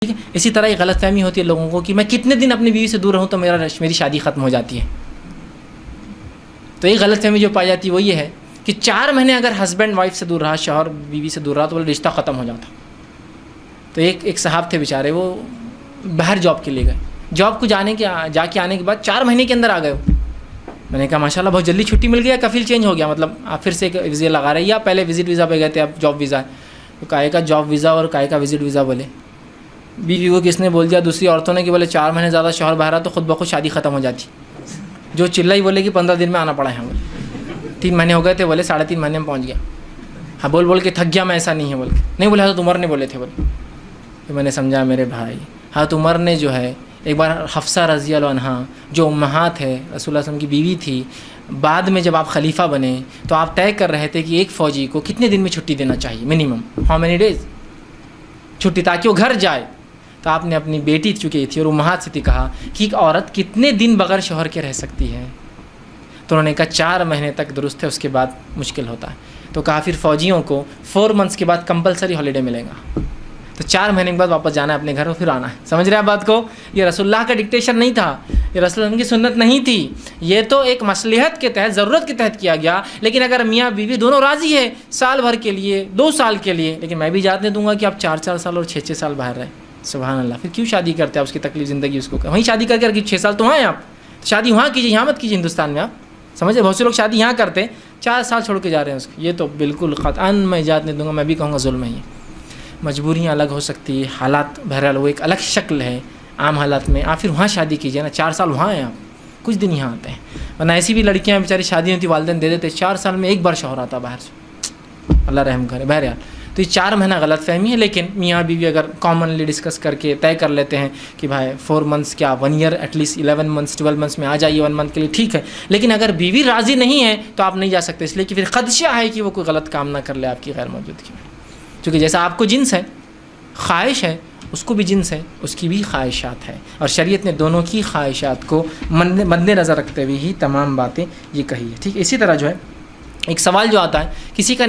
ठीक है। इसी तरह एक गलतफहमी होती है लोगों को कि मैं कितने दिन अपनी बीवी से दूर रहूँ तो मेरी शादी ख़त्म हो जाती है। तो एक गलतफहमी जो पाई जाती है वो ये है कि 4 महीने अगर हस्बैंड वाइफ से दूर रहा, शौहर बीवी से दूर रहा, तो बोले रिश्ता ख़त्म हो जाता। तो एक साहब थे बेचारे, वो बाहर जॉब के लिए गए। जॉब को जाके आने के बाद 4 महीने के अंदर आ गए। मैंने कहा माशाल्लाह बहुत जल्दी छुट्टी मिल गया, कफिल चेंज हो गया, मतलब आप फिर से एक वीज़ा लगा रहे हैं या पहले विजिट वीज़ा पे गए थे, अब जॉब वीज़ा है। तो काहे का जॉब वीज़ा और काहे का विजिट वीज़ा बोले। बीवी को किसने बोल दिया, दूसरी औरतों ने, कि बोले 4 महीने ज़्यादा शौहर बाहर रहा तो खुद ब खुद शादी ख़त्म हो जाती। जो चिल्लाई बोले कि 15 दिन में आना पड़ा है। बोले 3 महीने हो गए थे, बोले 3.5 महीने में पहुँच गया। हाँ बोल के थक गया मैं, ऐसा नहीं है बोल के। नहीं बोले हज़रत उमर ने बोले थे बोले। तो मैंने समझा मेरे भाई, हज़रत उमर ने जो है एक बार हफ्सा रज़ी अल्लाह अन्हा जो उम्महात है रसूलुल्लाह सल्लल्लाहु अलैहि वसल्लम की बीवी थी, बाद में जब आप खलीफा बने तो आप तय कर रहे थे कि एक फ़ौजी को कितने दिन में छुट्टी देना चाहिए, मिनिमम हाउ मेनी डेज़ छुट्टी, ताकि वो घर जाए। तो आपने अपनी बेटी चुकी थी और उम्महात से थी कहा कि एक औरत कितने दिन बगैर शौहर के रह सकती है। तो उन्होंने कहा 4 महीने तक दुरुस्त है, उसके बाद मुश्किल होता है। तो कहा फिर फ़ौजियों को 4 मंथ्स के बाद कंपलसरी हॉलीडे मिलेगा। तो 4 महीने के बाद वापस जाना है अपने घर और फिर आना है। समझ रहे हैं बात को? ये रसूलुल्लाह का डिक्टेशन नहीं था, ये रसूलुल्लाह की सुन्नत नहीं थी, ये तो एक मसलहत के तहत, ज़रूरत के तहत किया गया। लेकिन अगर मियाँ बीवी दोनों राज़ी है साल भर के लिए, 2 साल के लिए, लेकिन मैं भी इजाज़त दूंगा कि आप 4-4 साल और 6-6 साल बाहर रहे, सुभान अल्लाह, फिर क्यों शादी करते हैं? उसकी तकलीफ ज़िंदगी उसको वहीं शादी करके 6 साल तो वहाँ हैं आप, शादी वहाँ कीजिए, यहाँ मत कीजिए हिंदुस्तान में। आप समझे, बहुत से लोग शादी यहाँ करते हैं, 4 साल छोड़ के जा रहे हैं उसको। ये तो बिल्कुल क़तअन मैं इजाज़त नहीं दूँगा, मैं भी कहूँगा जुल्म है ये। मजबूरियाँ अलग हो सकती है, हालात बहरहाल वो एक अलग शक्ल है। आम हालात में आप फिर वहाँ शादी कीजिए ना, 4 साल वहाँ हैं आप, कुछ दिन यहाँ आते हैं। वरना ऐसी भी लड़कियाँ बेचारी शादी होती, वालिदैन दे देते, 4 साल में एक बार शौहर आता बाहर से, अल्लाह रहम करे। बहरहाल तो ये 4 महीना गलत फहमी है। लेकिन मियाँ बीवी अगर कॉमनली डिस्कस करके तय कर लेते हैं कि भाई 4 मंथ्स क्या 1 ईयर, एटलीस्ट 11 मंथ्स 12 मंथ्स में आ जाइए 1 मंथ के लिए, ठीक है। लेकिन अगर बीवी राज़ी नहीं है तो आप नहीं जा सकते, इसलिए कि फिर खदशा है कि वो कोई गलत काम ना कर ले आपकी गैर मौजूदगी में। क्योंकि जैसा आपको जिन्स है, ख्वाहिश है, उसको भी जिन्स है, उसकी भी ख्वाहिशात है, और शरीयत ने दोनों की ख्वाहिशात को मद्देनज़र रखते हुए ही तमाम बातें ये कही है। ठीक इसी तरह जो है एक सवाल जो आता है, किसी का